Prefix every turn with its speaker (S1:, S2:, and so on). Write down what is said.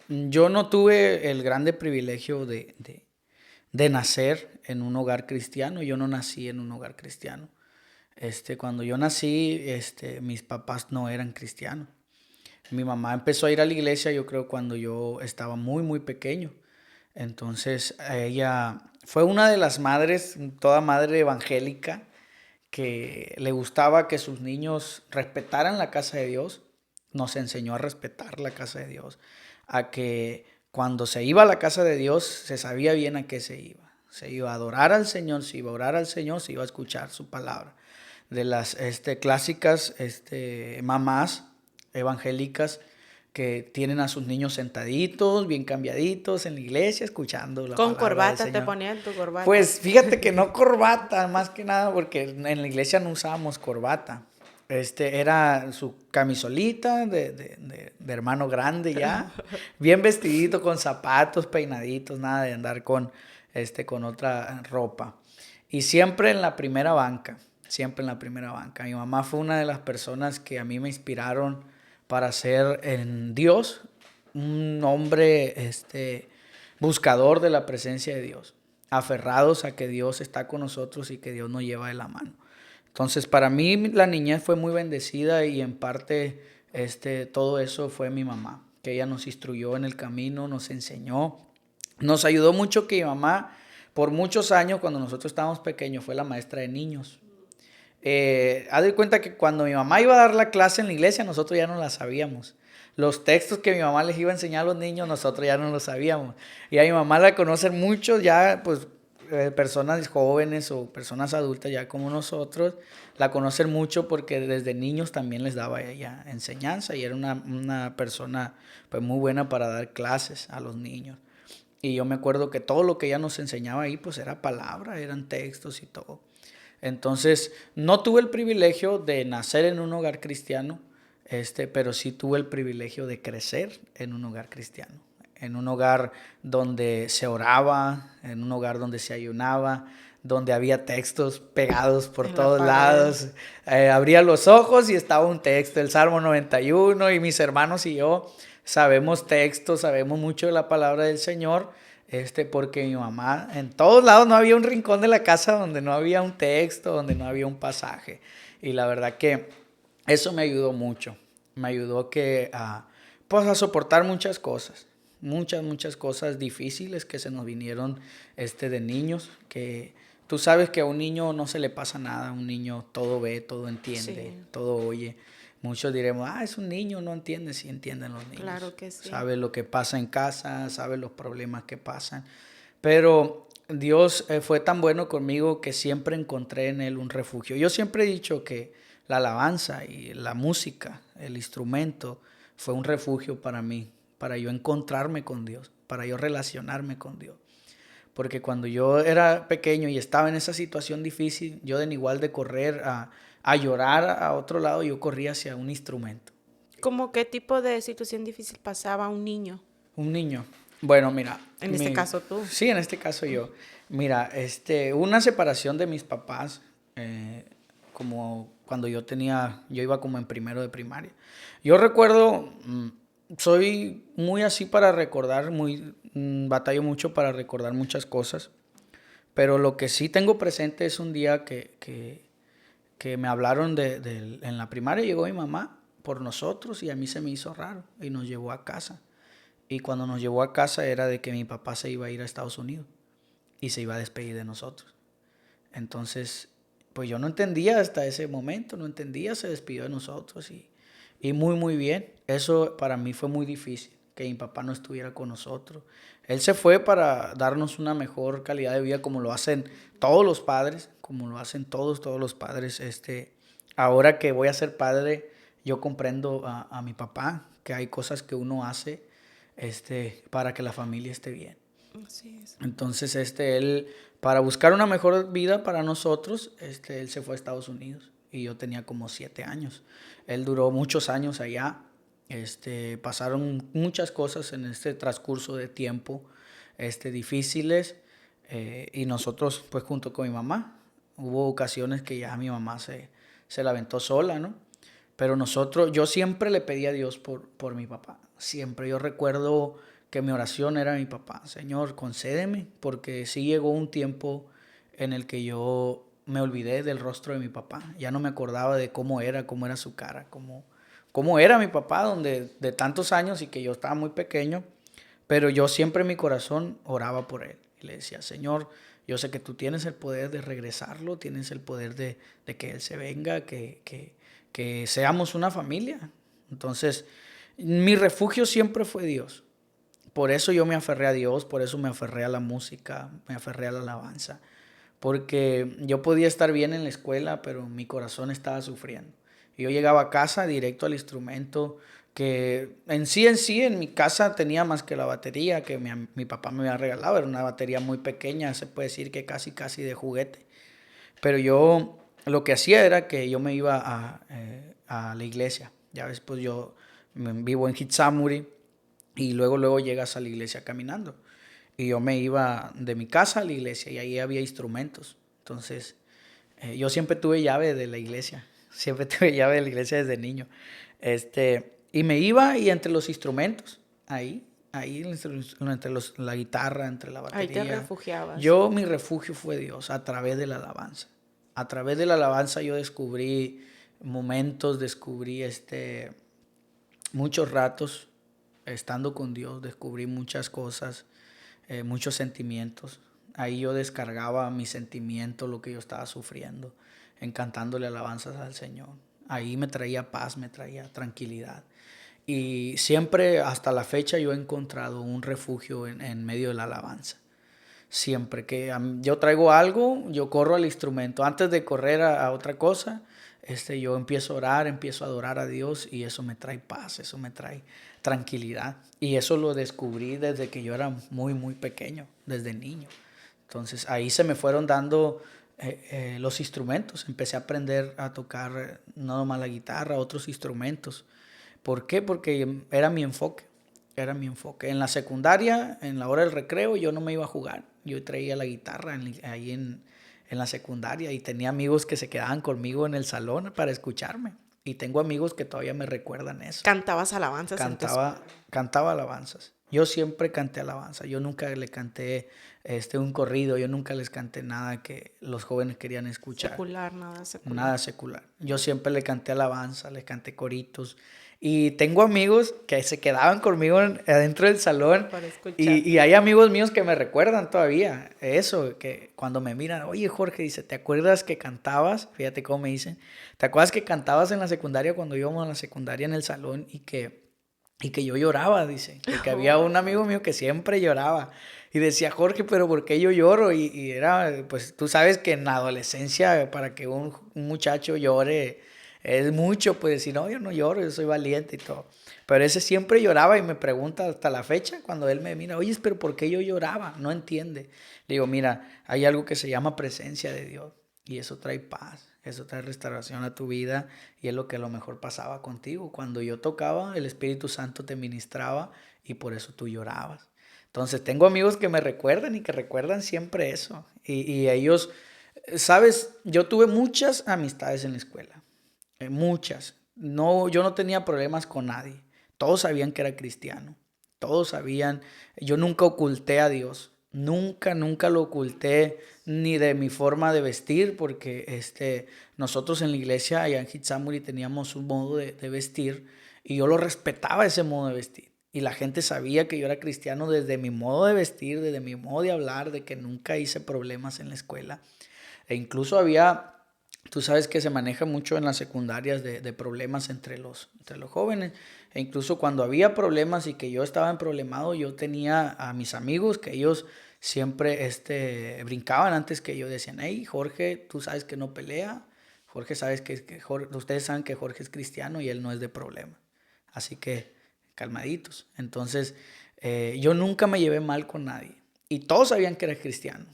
S1: yo no tuve el grande privilegio de nacer en un hogar cristiano. Yo no nací en un hogar cristiano. Cuando yo nací, mis papás no eran cristianos. Mi mamá empezó a ir a la iglesia, yo creo, cuando yo estaba muy, muy pequeño. Entonces, ella fue una de las madres, toda madre evangélica, que le gustaba que sus niños respetaran la casa de Dios. Nos enseñó a respetar la casa de Dios, a que cuando se iba a la casa de Dios se sabía bien a qué se iba. Se iba a adorar al Señor, se iba a orar al Señor, se iba a escuchar su palabra. De las clásicas mamás evangélicas que tienen a sus niños sentaditos, bien cambiaditos en la iglesia, escuchando la
S2: Con
S1: palabra del
S2: corbata te
S1: Señor.
S2: ponían tu corbata.
S1: Pues fíjate que no corbata, más que nada porque en la iglesia no usábamos corbata. Era su camisolita de hermano grande ya, bien vestidito, con zapatos, peinaditos, nada de andar con otra ropa. Y siempre en la primera banca, siempre en la primera banca. Mi mamá fue una de las personas que a mí me inspiraron para ser en Dios un hombre, buscador de la presencia de Dios, aferrados a que Dios está con nosotros y que Dios nos lleva de la mano. Entonces, para mí la niñez fue muy bendecida y en parte todo eso fue mi mamá, que ella nos instruyó en el camino, nos enseñó, nos ayudó mucho. Que mi mamá, por muchos años, cuando nosotros estábamos pequeños, fue la maestra de niños. Haz de cuenta que cuando mi mamá iba a dar la clase en la iglesia, nosotros ya no la sabíamos. Los textos que mi mamá les iba a enseñar a los niños, nosotros ya no los sabíamos. Y a mi mamá la conocen muchos ya, pues personas jóvenes o personas adultas ya como nosotros, la conocen mucho porque desde niños también les daba ella enseñanza y era una persona pues muy buena para dar clases a los niños. Y yo me acuerdo que todo lo que ella nos enseñaba ahí pues era palabra, eran textos y todo. Entonces, no tuve el privilegio de nacer en un hogar cristiano, pero sí tuve el privilegio de crecer en un hogar cristiano, en un hogar donde se oraba, en un hogar donde se ayunaba, donde había textos pegados por
S2: En la
S1: todos
S2: pared.
S1: lados. Abría los ojos y estaba un texto, el Salmo 91, y mis hermanos y yo sabemos textos, sabemos mucho de la palabra del Señor. Porque mi mamá, en todos lados no había un rincón de la casa donde no había un texto, donde no había un pasaje. Y la verdad que eso me ayudó mucho. Me ayudó pues a soportar muchas cosas. Muchas cosas difíciles que se nos vinieron de niños. Que tú sabes que a un niño no se le pasa nada. A un niño todo ve, todo entiende,
S2: Sí,
S1: todo oye. Muchos diremos, es un niño, no entiende. Sí entienden los niños.
S2: claro que sí.
S1: Sabe lo que pasa en casa, sabe los problemas que pasan. Pero Dios fue tan bueno conmigo que siempre encontré en Él un refugio. Yo siempre he dicho que la alabanza y la música, el instrumento, fue un refugio para mí, para yo encontrarme con Dios, para yo relacionarme con Dios. Porque cuando yo era pequeño y estaba en esa situación difícil, yo de igual de correr a llorar a otro lado, yo corría hacia un instrumento.
S2: ¿Cómo qué tipo de situación difícil pasaba a un niño?
S1: Un niño. Bueno, mira,
S2: En este caso tú.
S1: sí, en este caso yo. Mira, una separación de mis papás, como cuando yo iba como en primero de primaria. Yo recuerdo, soy muy así para recordar, batallo mucho para recordar muchas cosas, pero lo que sí tengo presente es un día que me hablaron en la primaria, llegó mi mamá por nosotros y a mí se me hizo raro y nos llevó a casa. Y cuando nos llevó a casa era de que mi papá se iba a ir a Estados Unidos y se iba a despedir de nosotros. Entonces, pues yo no entendía hasta ese momento, no entendía, se despidió de nosotros y muy, muy bien. Eso para mí fue muy difícil, que mi papá no estuviera con nosotros. Él se fue para darnos una mejor calidad de vida como lo hacen todos los padres, como lo hacen todos los padres. Ahora que voy a ser padre, yo comprendo a mi papá, que hay cosas que uno hace para que la familia esté bien.
S2: Así es.
S1: Entonces, él, para buscar una mejor vida para nosotros, él se fue a Estados Unidos y yo tenía como 7 años. Él duró muchos años allá. Pasaron muchas cosas en este transcurso de tiempo, difíciles, y nosotros, pues, junto con mi mamá, hubo ocasiones que ya mi mamá se la aventó sola, ¿no? Pero yo siempre le pedí a Dios por mi papá. Siempre yo recuerdo que mi oración era mi papá. Señor, concédeme, porque sí llegó un tiempo en el que yo me olvidé del rostro de mi papá. Ya no me acordaba de cómo era su cara, cómo era mi papá, donde de tantos años y que yo estaba muy pequeño, pero yo siempre en mi corazón oraba por él. Y le decía, Señor, yo sé que tú tienes el poder de regresarlo, tienes el poder de que él se venga, que seamos una familia. Entonces, mi refugio siempre fue Dios. Por eso yo me aferré a Dios, por eso me aferré a la música, me aferré a la alabanza. Porque yo podía estar bien en la escuela, pero mi corazón estaba sufriendo. Y yo llegaba a casa directo al instrumento, que en sí en mi casa tenía más que la batería que mi papá me había regalado. Era una batería muy pequeña, se puede decir que casi de juguete. Pero yo lo que hacía era que yo me iba a la iglesia. Ya ves, pues yo vivo en Hitsamuri y luego llegas a la iglesia caminando. Y yo me iba de mi casa a la iglesia y ahí había instrumentos. Entonces, yo siempre tuve llave de la iglesia. Siempre tuve llave de la iglesia desde niño. Y me iba y entre los instrumentos, ahí entre la guitarra, entre la
S2: Ahí te
S1: batería.
S2: refugiabas.
S1: Mi refugio fue Dios a través de la alabanza. A través de la alabanza yo descubrí momentos, descubrí muchos ratos estando con Dios, descubrí muchas cosas, muchos sentimientos. Ahí yo descargaba mis sentimientos, lo que yo estaba sufriendo, cantándole alabanzas al Señor. Ahí me traía paz, me traía tranquilidad. Y siempre, hasta la fecha, yo he encontrado un refugio en medio de la alabanza. Siempre que yo traigo algo, yo corro al instrumento. Antes de correr a otra cosa, yo empiezo a orar, empiezo a adorar a Dios y eso me trae paz, eso me trae tranquilidad. Y eso lo descubrí desde que yo era muy pequeño, desde niño. Entonces ahí se me fueron dando los instrumentos. Empecé a aprender a tocar no nomás la guitarra, otros instrumentos. ¿Por qué? Porque era mi enfoque. Era mi enfoque. En la secundaria, en la hora del recreo, yo no me iba a jugar. Yo traía la guitarra ahí en la secundaria y tenía amigos que se quedaban conmigo en el salón para escucharme. Y tengo amigos que todavía me recuerdan eso.
S2: ¿Cantabas alabanzas?
S1: Cantaba alabanzas. Yo siempre canté alabanza. Yo nunca le canté un corrido. Yo nunca les canté nada que los jóvenes querían escuchar.
S2: Nada secular.
S1: Nada secular. Yo siempre le canté alabanza, le canté coritos. Y tengo amigos que se quedaban conmigo adentro del salón.
S2: Para escuchar.
S1: Y hay amigos míos que me recuerdan todavía eso, que cuando me miran, oye Jorge, dice, ¿te acuerdas que cantabas? Fíjate cómo me dicen. ¿Te acuerdas que cantabas en la secundaria cuando íbamos a la secundaria en el salón y que yo lloraba? Dice, que había un amigo mío que siempre lloraba. Y decía, Jorge, ¿pero por qué yo lloro? Y era, pues tú sabes que en la adolescencia para que un muchacho llore es mucho, pues decir, no, yo no lloro, yo soy valiente y todo. Pero ese siempre lloraba y me pregunta hasta la fecha cuando él me mira, oye, pero ¿por qué yo lloraba? No entiende. Le digo, mira, hay algo que se llama presencia de Dios y eso trae paz, eso trae restauración a tu vida y es lo que a lo mejor pasaba contigo. Cuando yo tocaba, el Espíritu Santo te ministraba y por eso tú llorabas. Entonces tengo amigos que me recuerdan y que recuerdan siempre eso. Y ellos, ¿sabes? Yo tuve muchas amistades en la escuela. Muchas. No, yo no tenía problemas con nadie. Todos sabían que era cristiano. Todos sabían. Yo nunca oculté a Dios. Nunca lo oculté ni de mi forma de vestir, porque nosotros en la iglesia allá en Hitsamuri teníamos un modo de vestir y yo lo respetaba ese modo de vestir. Y la gente sabía que yo era cristiano desde mi modo de vestir, desde mi modo de hablar, de que nunca hice problemas en la escuela. E incluso había... Tú sabes que se maneja mucho en las secundarias de problemas entre los jóvenes. E incluso cuando había problemas y que yo estaba emproblemado, yo tenía a mis amigos que ellos siempre brincaban antes que yo. Decían, hey, Jorge, tú sabes que no pelea. Jorge, ustedes saben que Jorge es cristiano y él no es de problema. Así que calmaditos. Entonces, yo nunca me llevé mal con nadie. Y todos sabían que era cristiano.